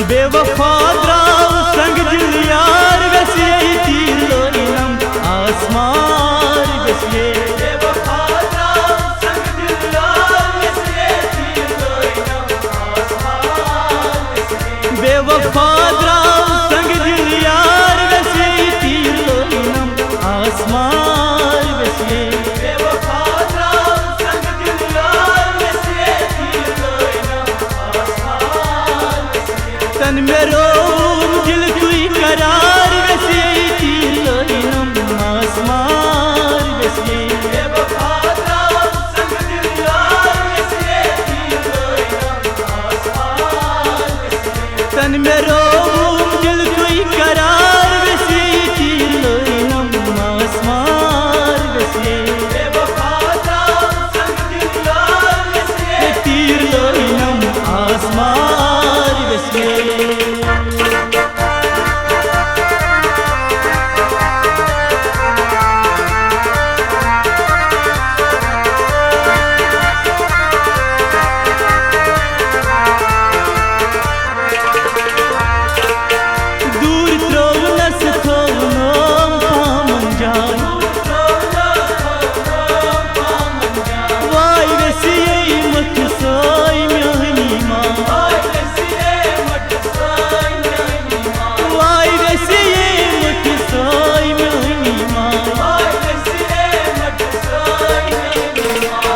बेवफा द्राव संग दिल यार वैसे तीर लोइनम आसमान वैसे बेवफा द्राव संग दिल यार वैसे तीर लोइनम आसमान वैसे बेवफा द्राव संग दिल यार वैसे तीर लोइनम आसमान वैसे बेवफा द्राव संग दिल यार वैसे तीर लोइनम आसमान तन मेरो दिल कोई करार वैसे तीर लोइनम आसमान वैसे बेवफा द्राव संग दिल यार वैसे तीर लोइनम आसमान वैसे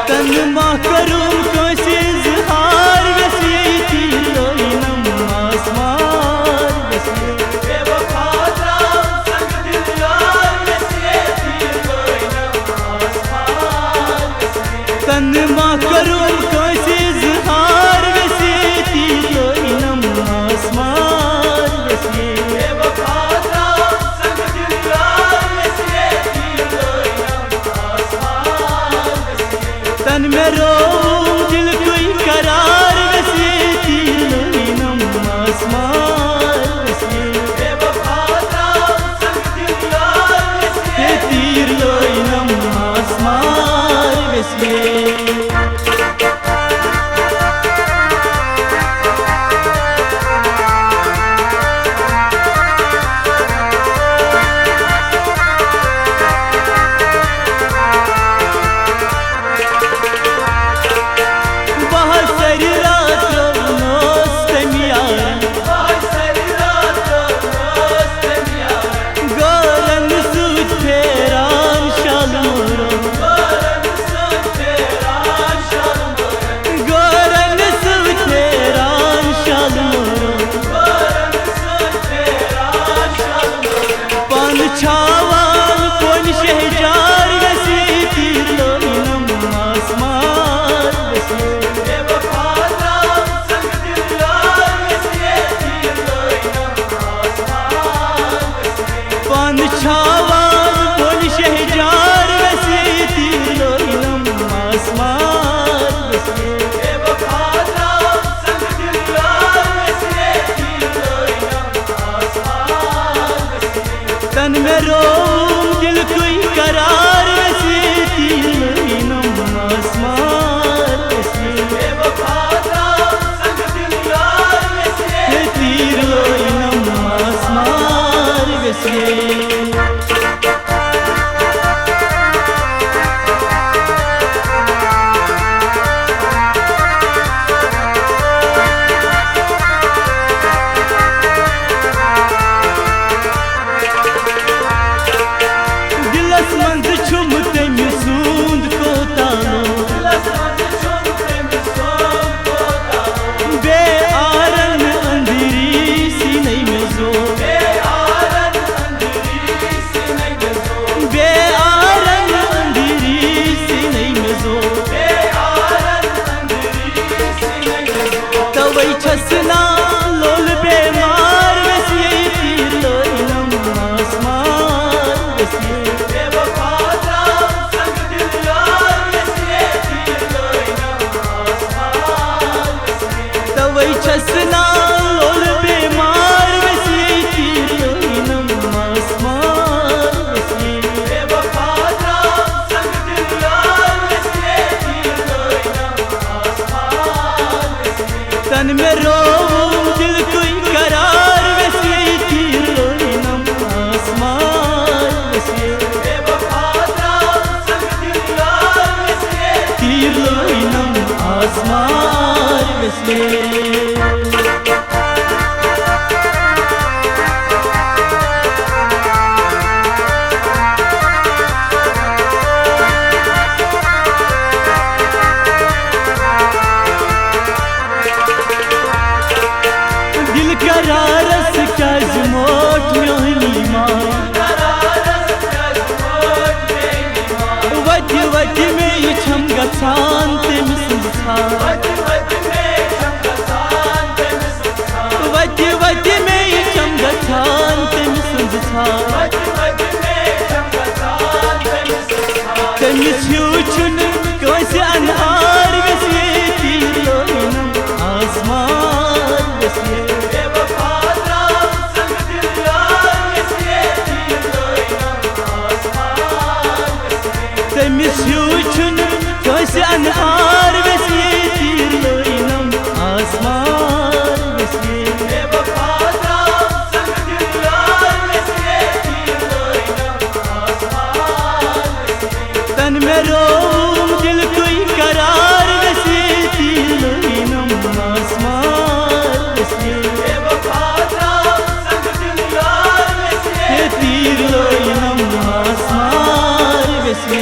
तन मेरो दिल कोई करार वैसे तीर लोइनम आसमान वैसे बेवफा द्राव संग दिल यार वैसे तीर लोइनम आसमान वैसे तन माँ करूँ कैसे इज़हार वैसे तीर लोइनम आसमान वैसे बेवफा द्राव संग दिल यार वैसे तीर लोइनम आसमान वैसे तन मेरो दिल कोई करार वैसे तीर लोइनम आसमान वैसे बेवफा द्राव संग दिल यार वैसे तीर लोइनम आसमान वैसे छावान कौन शहजार वैसे तीर लोइनम आसमान वैसे बेवफा द्राव संग दिल यार वैसे तीर लोइनम आसमान वैसे पान छावान कौन शहजार वैसे तीर लोइनम आसमान वैसे बेवफा द्राव संग दिल यार वैसे तीर लोइनम आसमान वैसे तन मेरो दिल कोई करार वैसे तीर लोइनम आसमान वैसे बेवफा द्राव संग दिल यार वैसे तीर लोइनम आसमान वैसे छसना लोल बेमार वैसे तीर लोइनम आसमान वैसे बेवफा द्राव संग दिल यार वैसे तीर लोइनम आसमान वैसे तवई छसना लोल बेमार वैसे तीर लोइनम आसमान वैसे बेवफा द्राव संग दिल यार वैसे तीर लोइनम आसमान वैसे तन में रोऊं दिल कोई करार वैसे तीर लोइनम आसमान वैसे तीर लोइनम आसमान वैसे करारस कज मोट म्योहनी मार वज वज में ये छम गसान तमिस वज वज में ये छम गसान तमिस ह्यूचुन कैसे अनहार वैसे तीर लोइनम आसमान वैसे तमिस ह्यूचुन कैसे अनहार वैसे तीर लोइनम आसमान वैसे तन में रोऊं दिल कोई करार वैसे तीर लोइनम आसमान वैसे तीर लोइनम आसमान वैसे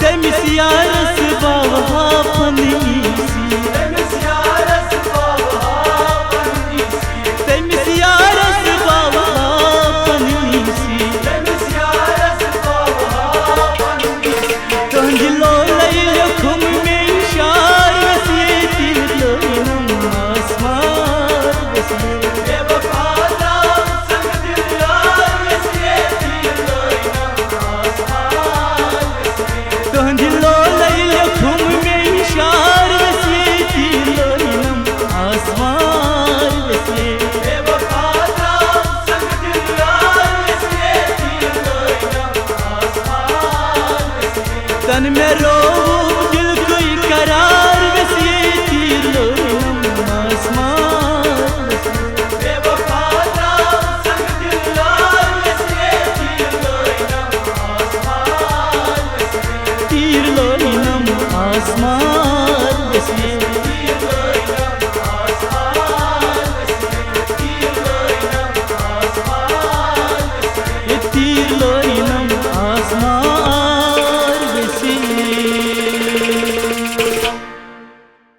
तमिस यारस बावहा पनीसी तमिस यारस बावहा पनीसी तंदिलो लैल खुम में इशार वैसे तीर लोइनम आसमान वैसे तन में रोऊं दिल कोई करार वैसे तीर लोइनम आसमान तीर लोइनम आसमान वैसे